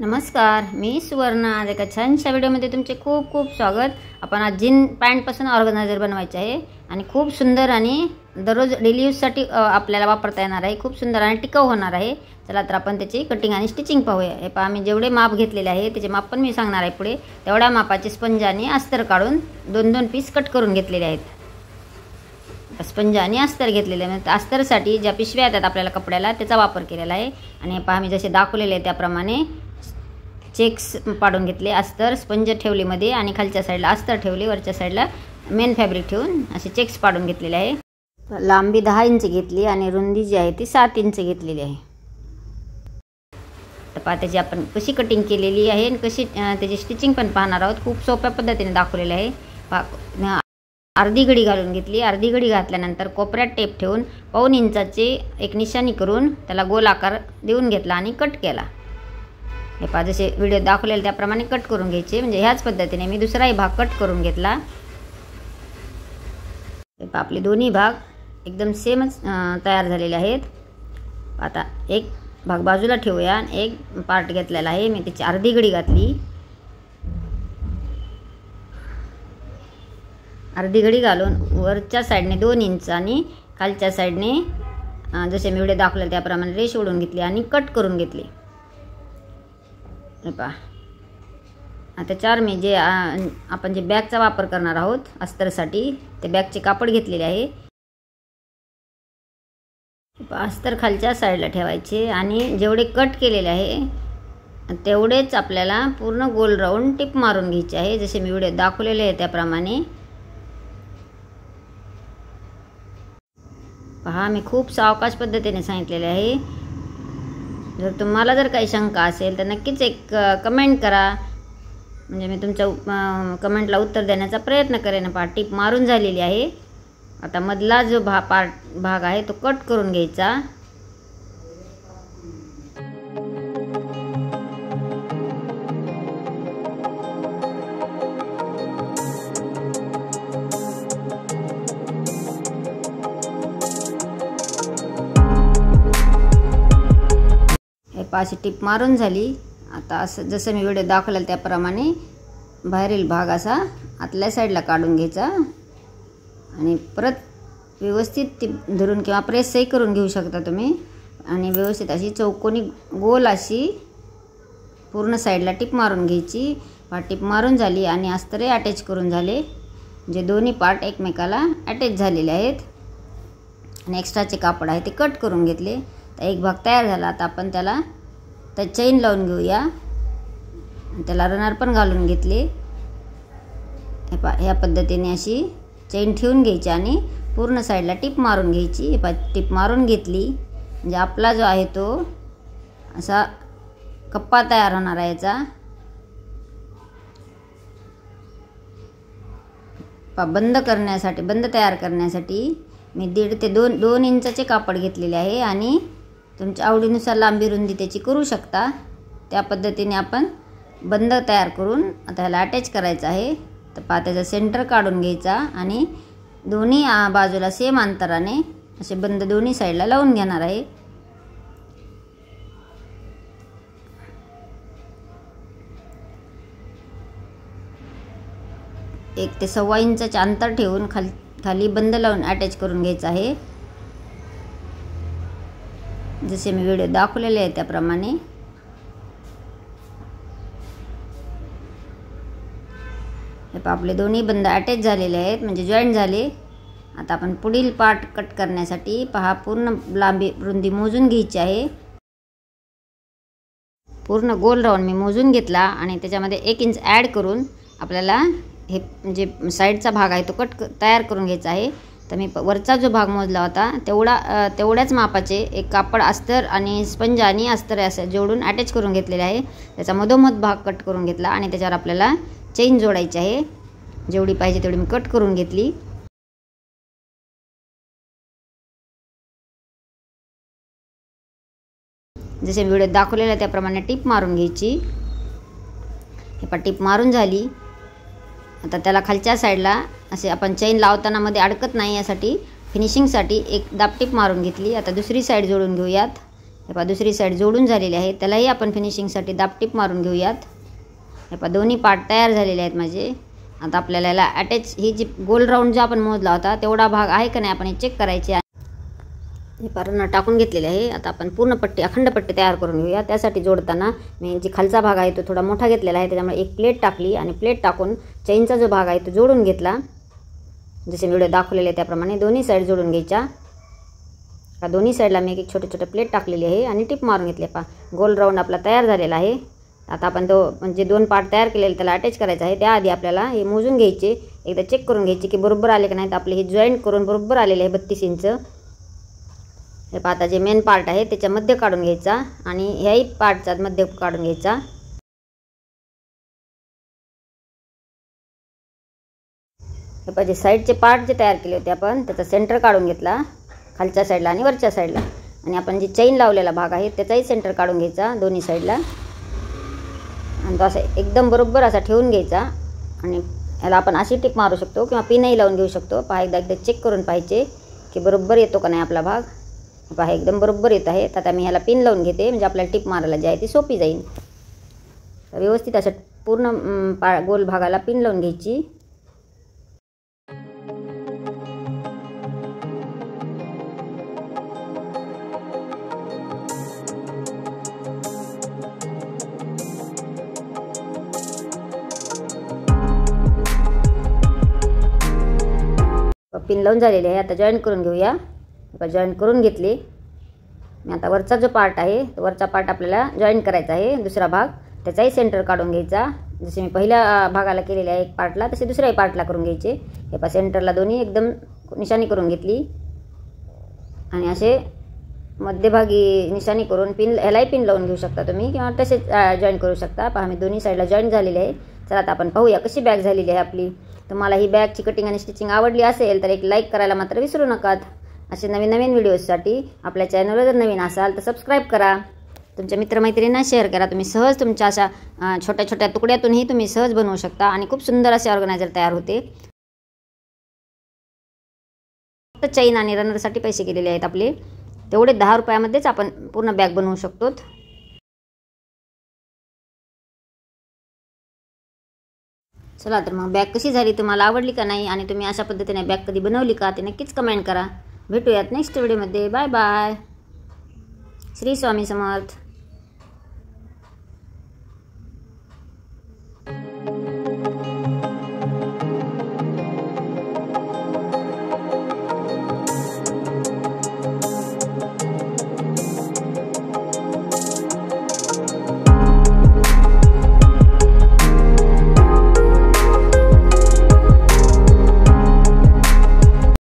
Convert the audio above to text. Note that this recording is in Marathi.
नमस्कार, मी सुवर्णा. आज एका छानशा व्हिडिओमध्ये तुमचे खूप खूप स्वागत. आपण आज जीन पॅन्टपासून ऑर्गनायझर बनवायचे आहे आणि खूप सुंदर आणि दररोज डेली यूजसाठी आपल्याला वापरता येणार आहे. खूप सुंदर आणि टिकाऊ होणार आहे. चला तर आपण त्याची कटिंग आणि स्टिचिंग पाहूया. हे पहा, मी जेवढे माप घेतलेले आहे त्याचे माप पण मी सांगणार आहे पुढे. तेवढ्या मापाचे स्पंज आणि अस्तर काढून दोन दोन पीस कट करून घेतलेले आहेत. स्पंज आणि अस्तर घेतलेले आहे. अस्तरसाठी ज्या पिशव्या येतात आपल्याला कपड्याला त्याचा वापर केलेला आहे. आणि हे पहा, मी जसे दाखवलेले आहे त्याप्रमाणे चेक्स पाडून घेतले. अस्तर स्पंज ठेवले मध्ये आणि खालच्या साईडला अस्तर ठेवले, वरच्या साईडला मेन फॅब्रिक ठेवून असे चेक्स पाडून घेतलेले आहे. लांबी 10 इंच घेतली आणि रुंदी जी आहे ती 7 इंच घेतलेली आहे. तर पहा, त्याची आपण कशी कटिंग केलेली आहे आणि कशी त्याची स्टिचिंग पण पाहणार आहोत. खूप सोप्या पद्धतीने दाखवलेले आहे. पहा, अर्धी घडी घालून घेतली. अर्धी घडी घातल्यानंतर कोपऱ्यात टेप ठेवून 1.5 इंचाची एक निशाणी करून त्याला गोल आकार देऊन घेतला आणि कट केला. हे पहा, जसे व्हिडिओ दाखवलेले त्याप्रमाणे कट करून घ्यायचे. म्हणजे ह्याच पद्धतीने मी दुसराही भाग कट करून घेतला. हे पहा, आपले दोन्ही भाग एकदम सेमच तयार झालेले आहेत. आता एक भाग बाजूला ठेवूया. एक पार्ट घेतलेला आहे मी, त्याची अर्धी घडी घातली. अर्धी घडी घालून वरच्या साईडने 2 इंच आणि खालच्या साईडने जसे मी व्हिडिओ दाखवले त्याप्रमाणे रेष ओढून घेतली आणि कट करून घेतली. हे पहा, आता चार मी जे आपण जे बॅगचा वापर करणार आहोत अस्तरसाठी ते बॅगचे कापड घेतलेले आहे. अस्तर खालच्या साईडला ठेवायचे आणि जेवढे कट केलेले आहे तेवढेच आपल्याला पूर्ण गोल राऊंड टिप मारून घ्यायची आहे. जसे मी व्हिडिओ दाखवलेले आहे त्याप्रमाणे. पहा, मी खूप सावकाश पद्धतीने सांगितलेले आहे. जर तुम्हाला जर काही शंका असेल तर नक्कीच एक कमेंट करा. म्हणजे मी तुमच्या कमेंटला उत्तर देण्याचा प्रयत्न करेन. पहा, टिप मारून झालेली आहे. आता मधला जो भाग आहे तो कट करून घ्यायचा. अशी टिप मारून झाली. आता असं जसं मी व्हिडिओ दाखवला त्याप्रमाणे बाहेरील भाग असा आतल्या साईडला काढून घ्यायचा आणि परत व्यवस्थित टिप धरून किंवा प्रेसही करून घेऊ शकता तुम्ही. आणि व्यवस्थित अशी चौकोनी गोल अशी पूर्ण साईडला टिप मारून घ्यायची. टिप मारून झाली आणि अस्तरही अटॅच करून झाले. जे दोन्ही पार्ट एकमेकाला अटॅच झालेले आहेत. आणि एक्स्ट्राचे कापड आहे ते कट करून घेतले. तर एक भाग तयार झाला. आता आपण त्याला चैन लावून घेऊया. त्याला रनर पण घालून घेतले. ह्या पद्धतीने अशी चैन ठेवून घ्यायची आणि पूर्ण साईडला टिप मारून घ्यायची. टिप मारून घेतली म्हणजे आपला जो आहे तो असा कप्पा तयार होणार आहे याचा. बंद तयार करण्यासाठी मी 1.5 ते 2 इंचाचे कापड घेतलेले आहे आणि तुमच्या आवडीनुसार लांबी रुंदी त्याची करू शकता. त्या पद्धतीने आपण बंद तयार करून आता ह्याला अटॅच करायचं आहे. तर पहा, त्याचा सेंटर काढून घ्यायचा आणि दोन्ही बाजूला सेम अंतराने असे बंद दोन्ही साईडला लावून घेणार आहे. एक ते 1.25 इंचाचे अंतर ठेवून खाली बंद लावून अटॅच करून घ्यायचं आहे. जसे मी व्हिडिओ दाखवलेले आहे त्याप्रमाणे. हे पहा, आपले दोन्ही बंद अटॅच झालेले आहेत म्हणजे जॉईंट झाले. आता आपण पुढील पार्ट कट करण्यासाठी पहा पूर्ण लांबी रुंदी मोजून घ्यायची आहे. पूर्ण गोल राऊंड मी मोजून घेतला आणि त्याच्यामध्ये 1 इंच ॲड करून आपल्याला हे जे साईडचा भाग आहे तो तयार करून घ्यायचा आहे. तर मी वरचा जो भाग मोजला होता तेवढ्याच मापाचे एक कापड अस्तर आणि स्पंज आणि अस्तर असं जोडून अटॅच करून घेतलेले आहे. त्याचा मधोमध भाग कट करून घेतला आणि त्याच्यावर आपल्याला चेन जोडायची आहे. जेवढी पाहिजे तेवढी मी कट करून घेतली. जसे व्हिडिओ दाखवलेला त्याप्रमाणे टिप मारून घ्यायची. हे पहा, टिप मारून झाली. आता त्याला खालच्या साईडला असे आपण चैन लावताना मध्ये अडकत नाही यासाठी फिनिशिंगसाठी एक दाबटीप मारून घेतली. आता दुसरी साईड जोडून घेऊयात. हे पहा दुसरी साईड जोडून झालेली आहे, त्यालाही आपण फिनिशिंगसाठी दाबटीप मारून घेऊयात. हे पहा दोन्ही पार्ट तयार झालेले आहेत माझे. आता आपल्याला याला अटॅच ही जी गोल राऊंड जो आपण मोजला होता तेवढा भाग आहे का नाही आपण हे चेक करायचे. हे पारण टाकून घेतलेले आहे. आता आपण पूर्ण पट्टी अखंड पट्टी तयार करून घेऊया. त्यासाठी जोडताना मी जी खालचा भाग आहे तो थोडा मोठा घेतलेला आहे, त्याच्यामुळे एक प्लेट टाकली आणि प्लेट टाकून चेनचा जो भाग आहे तो जोडून घेतला. जसे व्हिडिओ दाखवलेले आहे त्याप्रमाणे दोन्ही साईड जोडून घ्यायच्या. का दोन्ही साईडला मी एक छोटे छोटे प्लेट टाकलेली आहे आणि टिप मारून घेतली. पहा गोल राऊंड आपला तयार झालेला आहे. आता आपण तो म्हणजे 2 पार्ट तयार केलेले त्याला अटॅच करायचा आहे. त्याआधी आपल्याला हे मोजून घ्यायचे, एकदा चेक करून घ्यायचे की बरोबर आले का नाही. तर आपले हे जॉईंट करून बरोबर आलेले आहे 32 इंच. हे पहा आता जे मेन पार्ट आहे त्याच्या मध्ये काढून घ्यायचा आणि ह्याही पार्टचा मध्ये काढून घ्यायचा. हे पहा जे साईडचे पार्ट जे तयार केले होते आपण त्याचा सेंटर काढून घेतला खालच्या साईडला आणि वरच्या साईडला. आणि आपण जे चेन लावलेला भाग आहे त्याचाही सेंटर काढून घ्यायचा दोन्ही साईडला. आणि तो असा एकदम बरोबर असा ठेवून घ्यायचा. आणि याला आपण अशी टिप मारू शकतो किंवा पिनही लावून घेऊ शकतो. पहा एकदा चेक करून पाहिजे की बरोबर येतो का नाही आपला भाग. पहा एकदम बरोबर येत आहे. आता मी ह्याला पिन लावून घेते म्हणजे आपल्याला टिप मारायला जी आहे ती सोपी जाईल. व्यवस्थित असं पूर्ण गोल भागाला पिन लावून घ्यायची. पिन लावून झालेली आहे. आता जॉईन करून घेऊया. जॉईन करून घेतली मी. आता वरचा जो पार्ट आहे तो वरचा पार्ट आपल्याला जॉईन करायचा आहे. दुसरा भाग त्याचाही सेंटर काढून घ्यायचा. जसे मी पहिल्या भागाला केलेले आहे एक पार्टला तसे दुसऱ्याही पार्टला करून घ्यायचे. हे पहा सेंटरला दोन्ही एकदम निशाणी करून घेतली आणि असे मध्यभागी निशाणी करून पिन ह्यालाही पिन लावून घेऊ शकता तुम्ही किंवा तसेच जॉईन करू शकता. पहा मी दोन्ही साईडला जॉईन झालेले आहे. चला आता आपण पाहूया कशी बॅग झालेली आहे आपली. तुम्हाला ही बॅगची कटिंग आणि स्टिचिंग आवडली असेल तर एक लाईक करायला मात्र विसरू नका. असे नवीन नवीन व्हिडिओजसाठी आपल्या चॅनलवर जर नवीन असाल तर सबस्क्राईब करा. तुमच्या मित्रमैत्रिणींना शेअर करा. तुम्ही सहज तुमच्या अशा छोट्या छोट्या तुकड्यातूनही तुम्ही सहज बनवू शकता आणि खूप सुंदर असे ऑर्गनायझर तयार होते. फक्त चैन आणि रनरसाठी पैसे गेलेले आहेत आपले. तेवढे 10 रुपयामध्येच आपण पूर्ण बॅग बनवू शकतो. चला तर मग बॅग कशी झाली, तुम्हाला आवडली का नाही आणि तुम्ही अशा पद्धतीने बॅग कधी बनवली का ते नक्कीच कमेंट करा. भेटूयात नेक्स्ट व्हिडिओमध्ये. Bye bye. श्री स्वामी समर्थ.